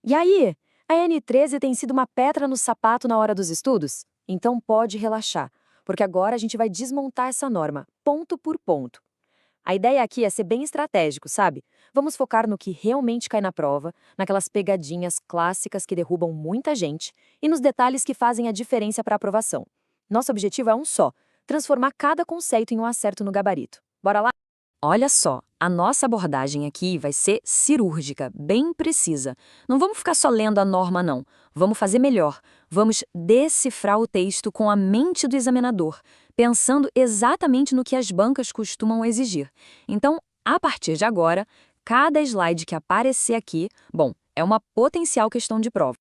E aí, a N13 tem sido uma pedra no sapato na hora dos estudos? Então pode relaxar, porque agora a gente vai desmontar essa norma, ponto por ponto. A ideia aqui é ser bem estratégico, sabe? Vamos focar no que realmente cai na prova, naquelas pegadinhas clássicas que derrubam muita gente e nos detalhes que fazem a diferença para a aprovação. Nosso objetivo é um só: transformar cada conceito em um acerto no gabarito. Bora lá? Olha só, a nossa abordagem aqui vai ser cirúrgica, bem precisa. Não vamos ficar só lendo a norma, não. Vamos fazer melhor. Vamos decifrar o texto com a mente do examinador, pensando exatamente no que as bancas costumam exigir. Então, a partir de agora, cada slide que aparecer aqui, bom, é uma potencial questão de prova.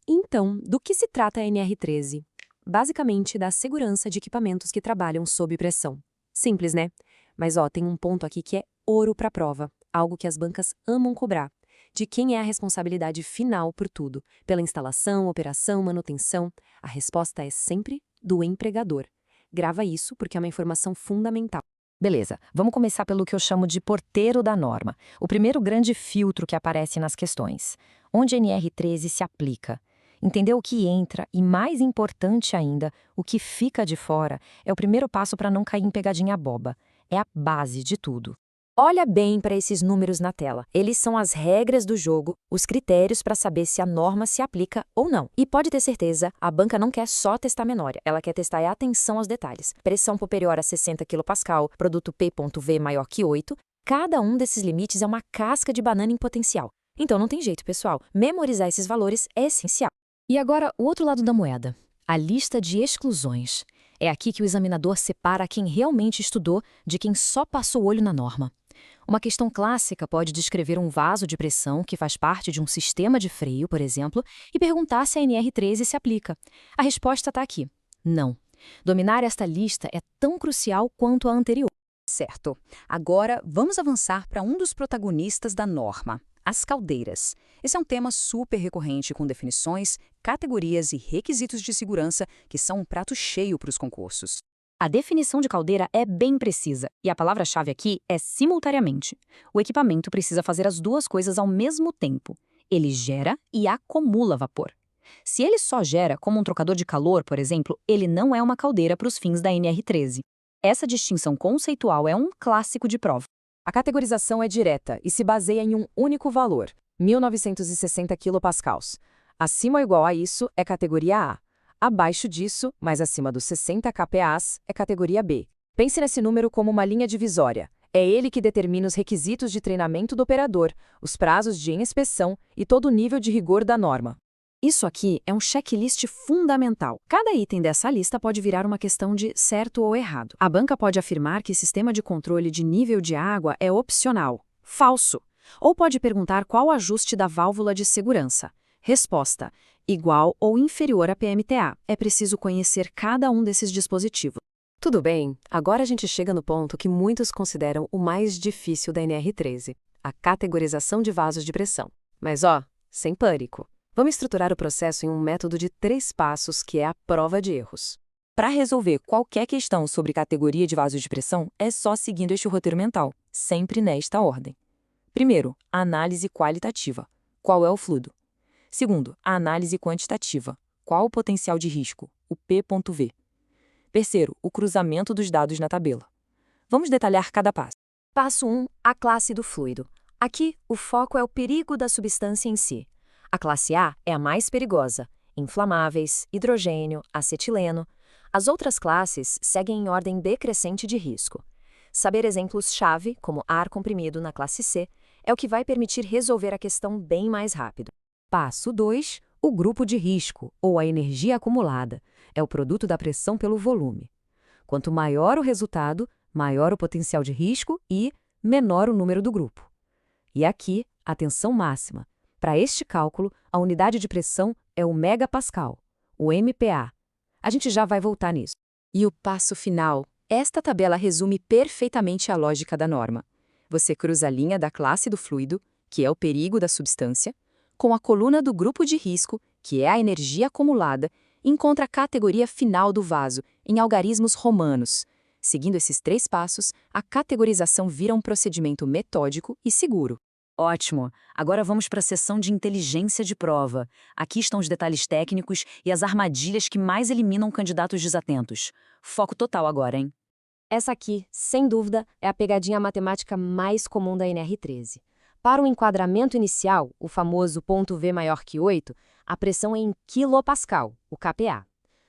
Então, do que se trata a NR13? Basicamente, da segurança de equipamentos que trabalham sob pressão. Simples, né? Mas tem um ponto aqui que é ouro para a prova, algo que as bancas amam cobrar. De quem é a responsabilidade final por tudo? Pela instalação, operação, manutenção? A resposta é sempre do empregador. Grava isso porque é uma informação fundamental. Beleza, vamos começar pelo que eu chamo de porteiro da norma, o primeiro grande filtro que aparece nas questões. Onde a NR13 se aplica? Entender o que entra e, mais importante ainda, o que fica de fora é o primeiro passo para não cair em pegadinha boba. É a base de tudo. Olha bem para esses números na tela. Eles são as regras do jogo, os critérios para saber se a norma se aplica ou não. E pode ter certeza, a banca não quer só testar memória, ela quer testar a atenção aos detalhes. Pressão superior a 60 kPa, produto P.V maior que 8. Cada um desses limites é uma casca de banana em potencial. Então não tem jeito, pessoal. Memorizar esses valores é essencial. E agora, o outro lado da moeda. A lista de exclusões. É aqui que o examinador separa quem realmente estudou de quem só passou o olho na norma. Uma questão clássica pode descrever um vaso de pressão que faz parte de um sistema de freio, por exemplo, e perguntar se a NR13 se aplica. A resposta está aqui: não. Dominar esta lista é tão crucial quanto a anterior. Certo. Agora, vamos avançar para um dos protagonistas da norma, as caldeiras. Esse é um tema super recorrente com definições, categorias e requisitos de segurança que são um prato cheio para os concursos. A definição de caldeira é bem precisa, e a palavra-chave aqui é simultaneamente. O equipamento precisa fazer as duas coisas ao mesmo tempo. Ele gera e acumula vapor. Se ele só gera, como um trocador de calor, por exemplo, ele não é uma caldeira para os fins da NR13. Essa distinção conceitual é um clássico de prova. A categorização é direta e se baseia em um único valor, 1960 kPa. Acima ou igual a isso é categoria A. Abaixo disso, mas acima dos 60 kPa, é categoria B. Pense nesse número como uma linha divisória. É ele que determina os requisitos de treinamento do operador, os prazos de inspeção e todo o nível de rigor da norma. Isso aqui é um checklist fundamental. Cada item dessa lista pode virar uma questão de certo ou errado. A banca pode afirmar que sistema de controle de nível de água é opcional. Falso. Ou pode perguntar qual o ajuste da válvula de segurança. Resposta: igual ou inferior a PMTA. É preciso conhecer cada um desses dispositivos. Tudo bem, agora a gente chega no ponto que muitos consideram o mais difícil da NR13, a categorização de vasos de pressão. Mas sem pânico. Vamos estruturar o processo em um método de 3 passos, que é a prova de erros. Para resolver qualquer questão sobre categoria de vasos de pressão, é só seguindo este roteiro mental, sempre nesta ordem. Primeiro, a análise qualitativa. Qual é o fluido? Segundo, a análise quantitativa. Qual o potencial de risco? O P.V. Terceiro, o cruzamento dos dados na tabela. Vamos detalhar cada passo. Passo 1. A classe do fluido. Aqui, o foco é o perigo da substância em si. A classe A é a mais perigosa: inflamáveis, hidrogênio, acetileno. As outras classes seguem em ordem decrescente de risco. Saber exemplos-chave, como ar comprimido na classe C, é o que vai permitir resolver a questão bem mais rápido. Passo 2. O grupo de risco, ou a energia acumulada, é o produto da pressão pelo volume. Quanto maior o resultado, maior o potencial de risco e menor o número do grupo. E aqui, a tensão máxima. Para este cálculo, a unidade de pressão é o megapascal, o MPa. A gente já vai voltar nisso. E o passo final. Esta tabela resume perfeitamente a lógica da norma. Você cruza a linha da classe do fluido, que é o perigo da substância, com a coluna do grupo de risco, que é a energia acumulada, e encontra a categoria final do vaso, em algarismos romanos. Seguindo esses 3 passos, a categorização vira um procedimento metódico e seguro. Ótimo! Agora vamos para a seção de inteligência de prova. Aqui estão os detalhes técnicos e as armadilhas que mais eliminam candidatos desatentos. Foco total agora, hein? Essa aqui, sem dúvida, é a pegadinha matemática mais comum da NR13. Para o enquadramento inicial, o famoso ponto V maior que 8, a pressão é em quilopascal, o kPa.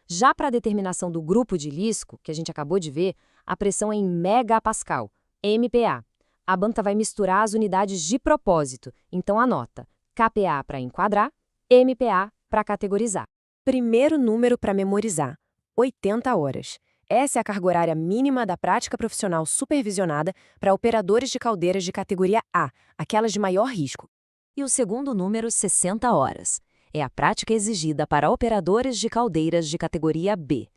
Já para a determinação do grupo de Lisco, que a gente acabou de ver, a pressão é em megapascal, MPa. A banca vai misturar as unidades de propósito, então anota: kPa para enquadrar, MPa para categorizar. Primeiro número para memorizar: 80 horas. Essa é a carga horária mínima da prática profissional supervisionada para operadores de caldeiras de categoria A, aquelas de maior risco. E o segundo número, 60 horas. É a prática exigida para operadores de caldeiras de categoria B.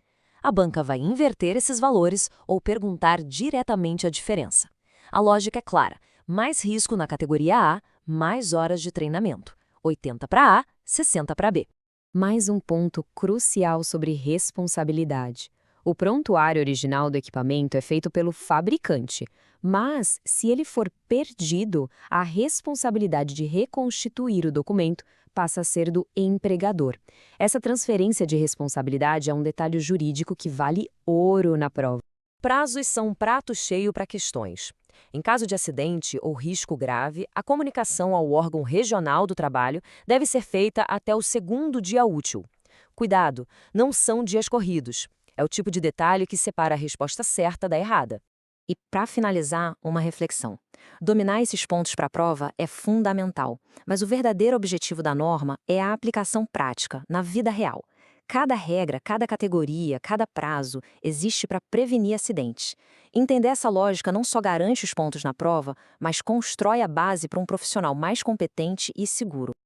A banca vai inverter esses valores ou perguntar diretamente a diferença. A lógica é clara: mais risco na categoria A, mais horas de treinamento. 80 para A, 60 para B. Mais um ponto crucial sobre responsabilidade. O prontuário original do equipamento é feito pelo fabricante, mas, se ele for perdido, a responsabilidade de reconstituir o documento passa a ser do empregador. Essa transferência de responsabilidade é um detalhe jurídico que vale ouro na prova. Prazos são um prato cheio para questões. Em caso de acidente ou risco grave, a comunicação ao órgão regional do trabalho deve ser feita até o segundo dia útil. Cuidado, não são dias corridos. É o tipo de detalhe que separa a resposta certa da errada. E, para finalizar, uma reflexão. Dominar esses pontos para a prova é fundamental, mas o verdadeiro objetivo da norma é a aplicação prática, na vida real. Cada regra, cada categoria, cada prazo existe para prevenir acidentes. Entender essa lógica não só garante os pontos na prova, mas constrói a base para um profissional mais competente e seguro.